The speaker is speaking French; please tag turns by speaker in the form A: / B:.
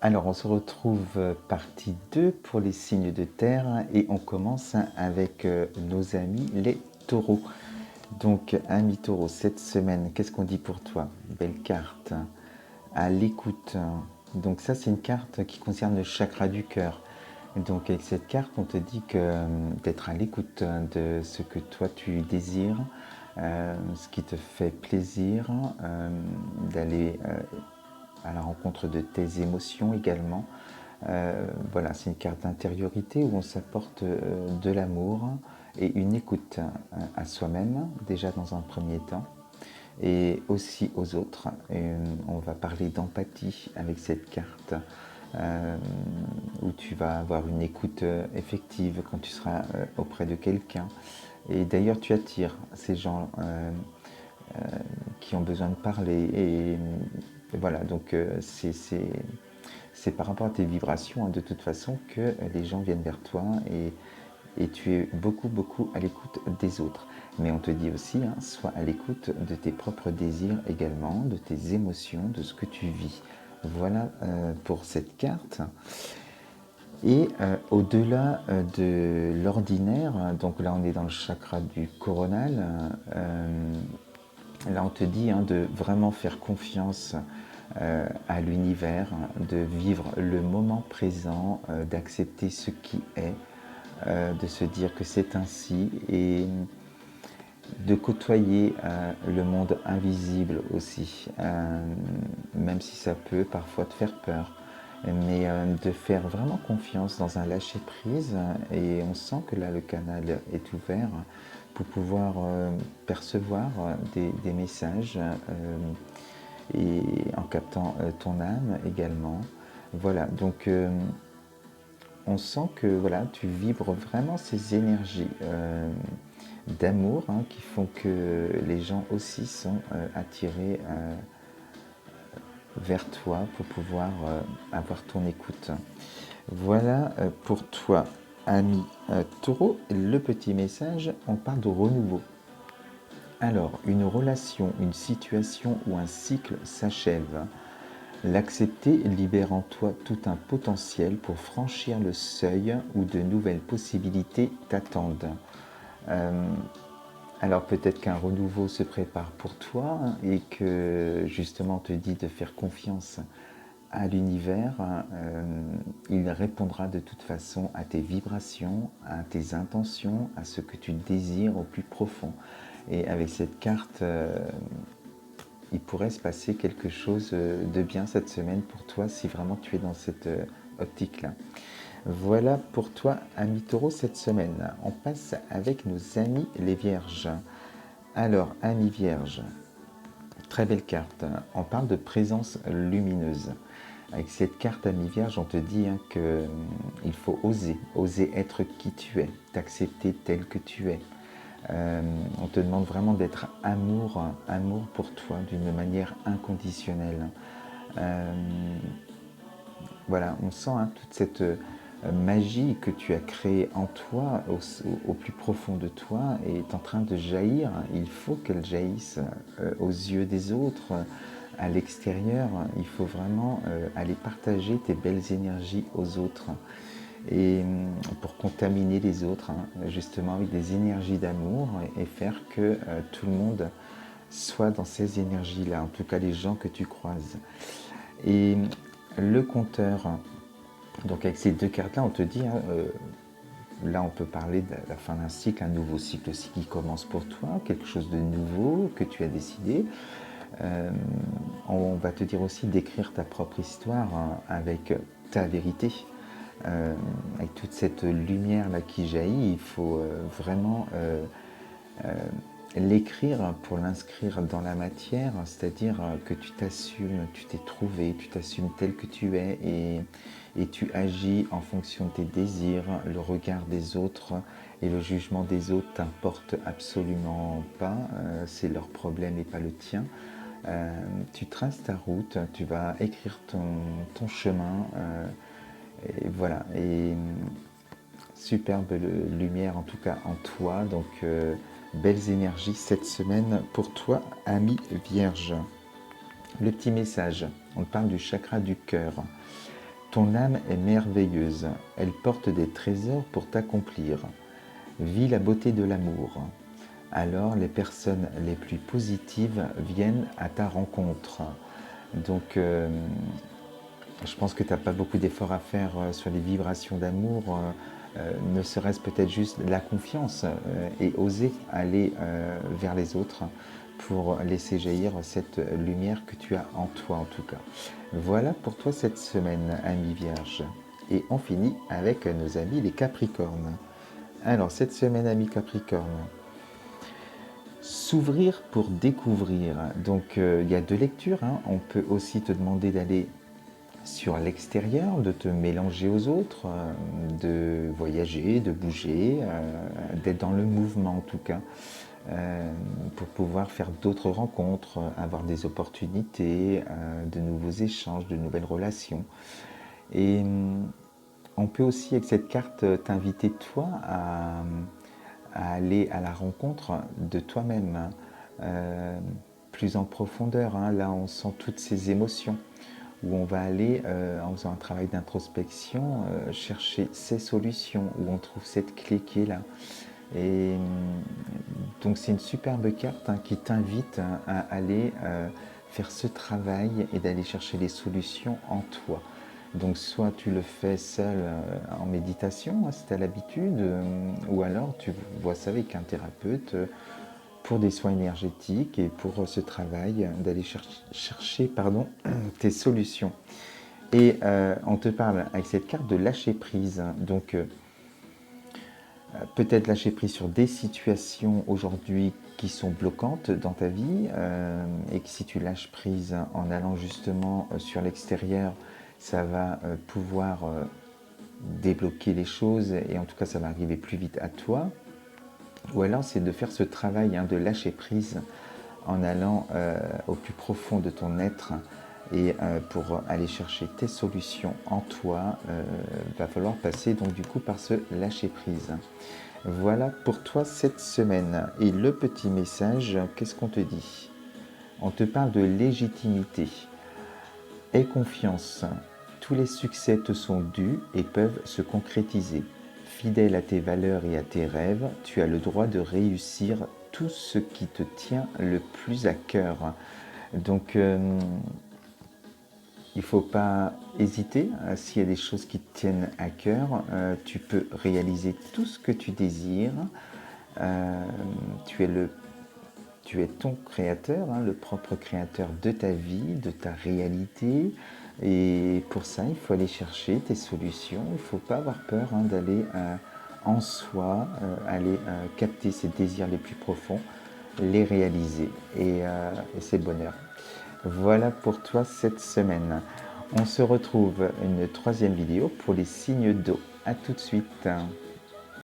A: Alors, on se retrouve partie 2 pour les signes de terre et on commence avec nos amis les taureaux. Donc, ami taureau, cette semaine, qu'est-ce qu'on dit pour toi? Belle carte. À l'écoute. Donc ça, c'est une carte qui concerne le chakra du cœur. Donc avec cette carte, on te dit que d'être à l'écoute de ce que toi tu désires, ce qui te fait plaisir, d'aller à la rencontre de tes émotions également. Voilà, c'est une carte d'intériorité où on s'apporte de l'amour et une écoute à soi-même, déjà dans un premier temps, et aussi aux autres. Et on va parler d'empathie avec cette carte, où tu vas avoir une écoute effective quand tu seras auprès de quelqu'un. Et d'ailleurs, tu attires ces gens qui ont besoin de parler. Et voilà, donc c'est par rapport à tes vibrations, hein, de toute façon, que les gens viennent vers toi et tu es beaucoup, beaucoup à l'écoute des autres. Mais on te dit aussi, hein, sois à l'écoute de tes propres désirs également, de tes émotions, de ce que tu vis. Voilà pour cette carte. Et au-delà de l'ordinaire, donc là on est dans le chakra du coronal, là on te dit, hein, de vraiment faire confiance à l'univers, de vivre le moment présent, d'accepter ce qui est, de se dire que c'est ainsi et de côtoyer le monde invisible aussi, même si ça peut parfois te faire peur, mais de faire vraiment confiance dans un lâcher-prise et on sent que là le canal est ouvert pour pouvoir percevoir des messages et en captant ton âme également. Voilà, donc on sent que voilà, tu vibres vraiment ces énergies d'amour, hein, qui font que les gens aussi sont attirés vers toi pour pouvoir avoir ton écoute. Voilà pour toi, ami taureau. Le petit message, on parle de renouveau. Alors, une relation, une situation ou un cycle s'achève. L'accepter libère en toi tout un potentiel pour franchir le seuil où de nouvelles possibilités t'attendent. Euh, alors peut-être qu'un renouveau se prépare pour toi, hein, et que justement on te dit de faire confiance à l'univers. Il répondra de toute façon à tes vibrations, à tes intentions, à ce que tu désires au plus profond. Et avec cette carte, il pourrait se passer quelque chose de bien cette semaine pour toi si vraiment tu es dans cette optique-là. Voilà pour toi, ami taureau, cette semaine. On passe avec nos amis les vierges. Alors, ami vierge, très belle carte. On parle de présence lumineuse. Avec cette carte ami vierge, on te dit, hein, qu'il faut oser être qui tu es, t'accepter tel que tu es. On te demande vraiment d'être amour pour toi d'une manière inconditionnelle. Euh, voilà, on sent, hein, toute cette magie que tu as créée en toi, au plus profond de toi, est en train de jaillir. Il faut qu'elle jaillisse aux yeux des autres, à l'extérieur. Il faut vraiment aller partager tes belles énergies aux autres. Et pour contaminer les autres, hein, justement avec des énergies d'amour et faire que tout le monde soit dans ces énergies-là, en tout cas les gens que tu croises. Et le compteur, donc avec ces deux cartes-là, on te dit, hein, là on peut parler de la fin d'un cycle, un nouveau cycle aussi qui commence pour toi, quelque chose de nouveau que tu as décidé. On va te dire aussi d'écrire ta propre histoire, hein, avec ta vérité. Avec toute cette lumière là qui jaillit, il faut vraiment l'écrire pour l'inscrire dans la matière, c'est-à-dire que tu t'assumes, tu t'es trouvé, tu t'assumes tel que tu es et tu agis en fonction de tes désirs. Le regard des autres et le jugement des autres t'importe absolument pas, c'est leur problème et pas le tien. Tu traces ta route, tu vas écrire ton chemin, et voilà. Et superbe lumière en tout cas en toi, donc belles énergies cette semaine pour toi, ami vierge. Le petit message, on parle du chakra du cœur. Ton âme est merveilleuse, elle porte des trésors pour t'accomplir. Vis la beauté de l'amour. Alors les personnes les plus positives viennent à ta rencontre. Donc je pense que tu n'as pas beaucoup d'efforts à faire sur les vibrations d'amour, ne serait-ce peut-être juste la confiance et oser aller vers les autres pour laisser jaillir cette lumière que tu as en toi en tout cas. Voilà pour toi cette semaine, ami Vierge. Et on finit avec nos amis les Capricornes. Alors cette semaine, ami Capricorne, s'ouvrir pour découvrir. Donc il y a deux lectures, hein. On peut aussi te demander d'aller sur l'extérieur, de te mélanger aux autres, de voyager, de bouger, d'être dans le mouvement en tout cas, pour pouvoir faire d'autres rencontres, avoir des opportunités, de nouveaux échanges, de nouvelles relations. Et on peut aussi avec cette carte t'inviter toi à aller à la rencontre de toi-même, hein, plus en profondeur, hein. Là on sent toutes ces émotions, où on va aller, en faisant un travail d'introspection, chercher ces solutions, où on trouve cette clé qui est là. Et donc c'est une superbe carte, hein, qui t'invite, hein, à aller faire ce travail et d'aller chercher les solutions en toi. Donc soit tu le fais seul en méditation, hein, si tu as l'habitude, ou alors tu vois ça avec un thérapeute pour des soins énergétiques et pour ce travail d'aller chercher tes solutions. Et on te parle avec cette carte de lâcher prise. Donc peut-être lâcher prise sur des situations aujourd'hui qui sont bloquantes dans ta vie, et que si tu lâches prise en allant justement sur l'extérieur, ça va pouvoir débloquer les choses et en tout cas ça va arriver plus vite à toi. Ou alors c'est de faire ce travail, hein, de lâcher prise en allant au plus profond de ton être et pour aller chercher tes solutions en toi, va falloir passer donc du coup par ce lâcher prise. Voilà pour toi cette semaine. Et le petit message, qu'est-ce qu'on te dit? On te parle de légitimité. Aie confiance. Tous les succès te sont dus et peuvent se concrétiser. Fidèle à tes valeurs et à tes rêves, tu as le droit de réussir tout ce qui te tient le plus à cœur. Donc, il ne faut pas hésiter. S'il y a des choses qui te tiennent à cœur, tu peux réaliser tout ce que tu désires. Tu es ton créateur, hein, le propre créateur de ta vie, de ta réalité. Et pour ça, il faut aller chercher tes solutions. Il ne faut pas avoir peur, hein, d'aller en soi, aller capter ses désirs les plus profonds, les réaliser. Et c'est le bonheur. Voilà pour toi cette semaine. On se retrouve une troisième vidéo pour les signes d'eau. A tout de suite.